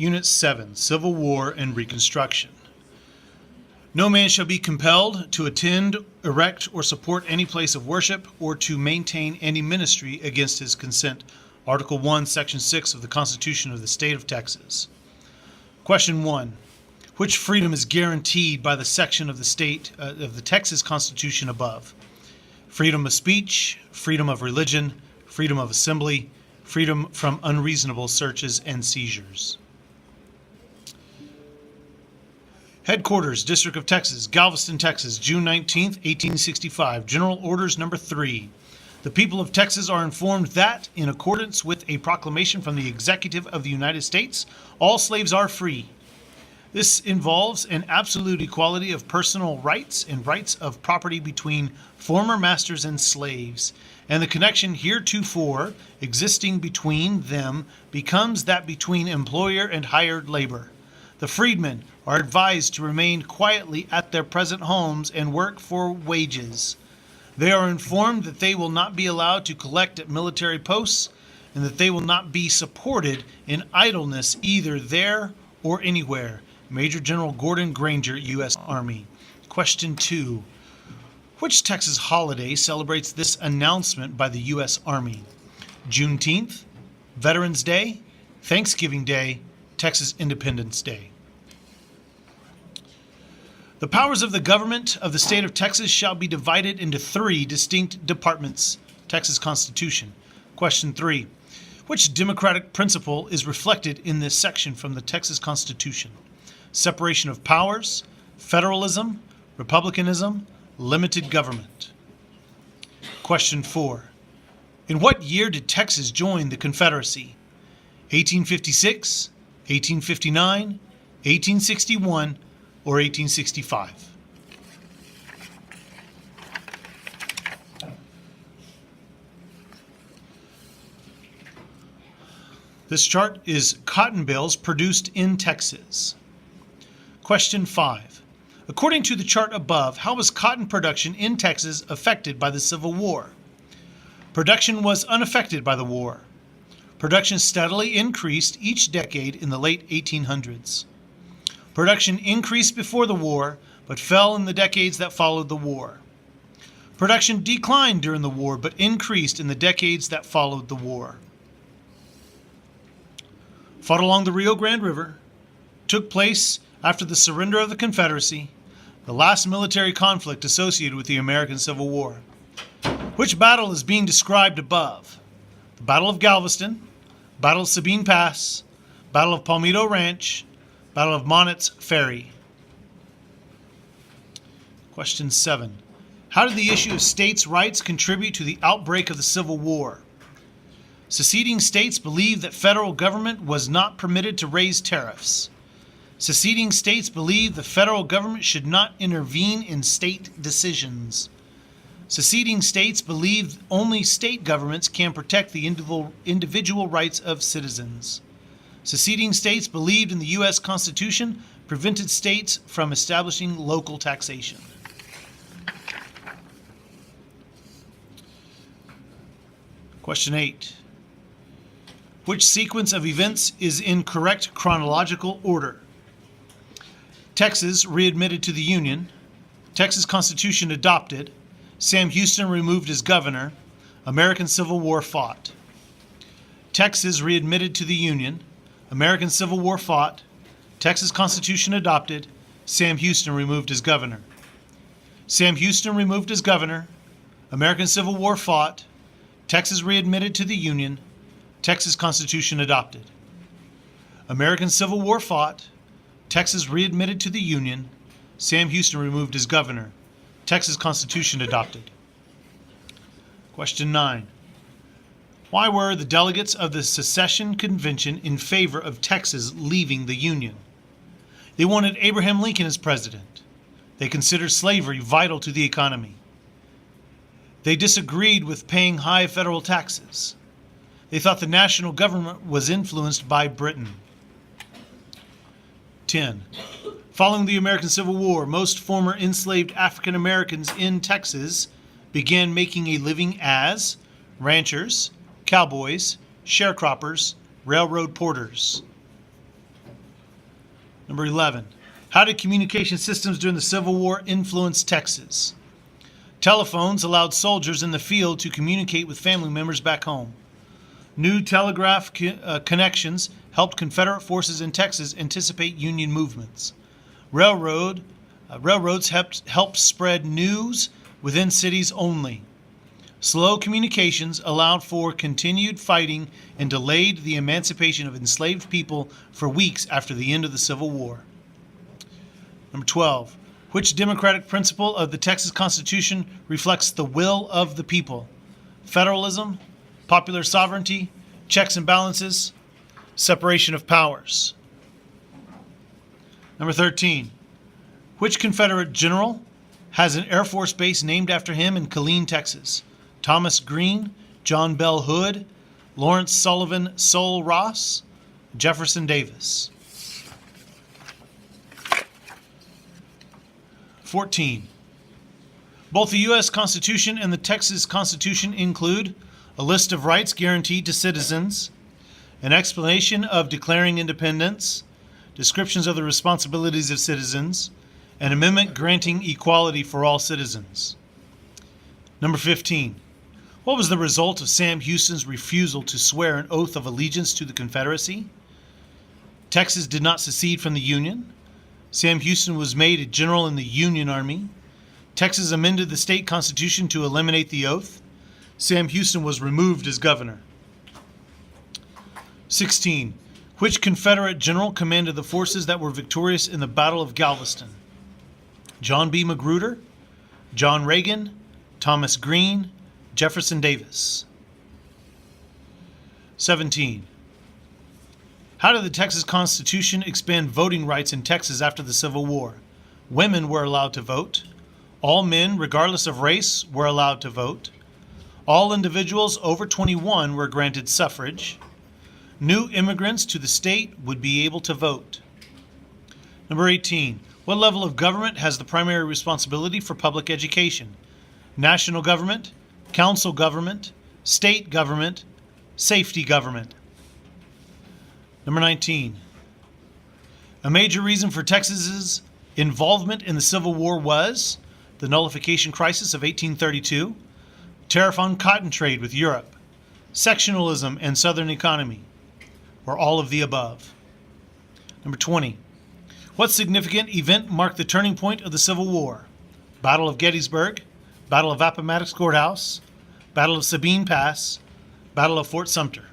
Unit 7, Civil War and Reconstruction. No man shall be compelled to attend, erect, or support any place of worship, or to maintain any ministry against his consent. Article 1, Section 6 of the Constitution of the State of Texas. Question 1. Which freedom is guaranteed by the section of the Texas Constitution above? Freedom of speech, freedom of religion, freedom of assembly, freedom from unreasonable searches and seizures. Headquarters, District of Texas, Galveston, Texas, June 19, 1865. General Orders Number 3. The people of Texas are informed that, in accordance with a proclamation from the Executive of the United States, all slaves are free. This involves an absolute equality of personal rights and rights of property between former masters and slaves, and the connection heretofore existing between them becomes that between employer and hired labor. The freedmen are advised to remain quietly at their present homes and work for wages. They are informed that they will not be allowed to collect at military posts and that they will not be supported in idleness either there or anywhere. Major General Gordon Granger, U.S. Army. Question 2. Which Texas holiday celebrates this announcement by the U.S. Army? Juneteenth, Veterans Day, Thanksgiving Day, Texas Independence Day. The powers of the government of the state of Texas shall be divided into 3 distinct departments. Texas Constitution. Question 3. Which democratic principle is reflected in this section from the Texas Constitution? Separation of powers, federalism, republicanism, limited government. Question 4. In what year did Texas join the Confederacy? 1856, 1859, 1861, or 1865? This chart is cotton bales produced in Texas. Question 5. According to the chart above, how was cotton production in Texas affected by the Civil War? Production was unaffected by the war. Production steadily increased each decade in the late 1800s. Production increased before the war, but fell in the decades that followed the war. Production declined during the war, but increased in the decades that followed the war. Fought along the Rio Grande River, took place after the surrender of the Confederacy, the last military conflict associated with the American Civil War. Which battle is being described above? The Battle of Galveston, Battle of Sabine Pass, Battle of Palmito Ranch, Battle of Monnett's Ferry. Question 7. How did the issue of states' rights contribute to the outbreak of the Civil War? Seceding states believed that federal government was not permitted to raise tariffs. Seceding states believed the federal government should not intervene in state decisions. Seceding states believed only state governments can protect the individual rights of citizens. Seceding states believed in the U.S. Constitution prevented states from establishing local taxation. Question 8. Which sequence of events is in correct chronological order? Texas readmitted to the Union, Texas Constitution adopted, Sam Houston removed as governor, American Civil War fought. Texas readmitted to the Union, American Civil War fought, Texas Constitution adopted, Sam Houston removed as governor. Sam Houston removed as governor, American Civil War fought, Texas readmitted to the Union, Texas Constitution adopted. American Civil War fought, Texas readmitted to the Union, Sam Houston removed as governor, Texas Constitution adopted. Question 9. Why were the delegates of the Secession Convention in favor of Texas leaving the Union? They wanted Abraham Lincoln as president. They considered slavery vital to the economy. They disagreed with paying high federal taxes. They thought the national government was influenced by Britain. 10. Following the American Civil War, most former enslaved African Americans in Texas began making a living as ranchers, cowboys, sharecroppers, railroad porters. Number 11. How did communication systems during the Civil War influence Texas? Telephones allowed soldiers in the field to communicate with family members back home. New telegraph connections helped Confederate forces in Texas anticipate Union movements. Railroads helped spread news within cities only. Slow communications allowed for continued fighting and delayed the emancipation of enslaved people for weeks after the end of the Civil War. Number 12. Which democratic principle of the Texas Constitution reflects the will of the people? Federalism, popular sovereignty, checks and balances, separation of powers. Number 13. Which Confederate general has an Air Force base named after him in Killeen, Texas? Thomas Greene, John Bell Hood, Lawrence Sullivan Sol Ross, Jefferson Davis. 14. Both the U.S. Constitution and the Texas Constitution include a list of rights guaranteed to citizens, an explanation of declaring independence, descriptions of the responsibilities of citizens, an amendment granting equality for all citizens. Number 15. What was the result of Sam Houston's refusal to swear an oath of allegiance to the Confederacy? Texas did not secede from the Union. Sam Houston was made a general in the Union Army. Texas amended the state constitution to eliminate the oath. Sam Houston was removed as governor. 16. Which Confederate general commanded the forces that were victorious in the Battle of Galveston? John B. Magruder, John Reagan, Thomas Greene, Jefferson Davis. 17. How did the Texas Constitution expand voting rights in Texas after the Civil War? Women were allowed to vote. All men, regardless of race, were allowed to vote. All individuals over 21 were granted suffrage. New immigrants to the state would be able to vote. Number 18. What level of government has the primary responsibility for public education? National government, council government, state government, safety government. Number 19. A major reason for Texas's involvement in the Civil War was the nullification crisis of 1832, tariff on cotton trade with Europe, sectionalism and Southern economy, or all of the above. Number 20. What significant event marked the turning point of the Civil War? Battle of Gettysburg, Battle of Appomattox Courthouse, Battle of Sabine Pass, Battle of Fort Sumter.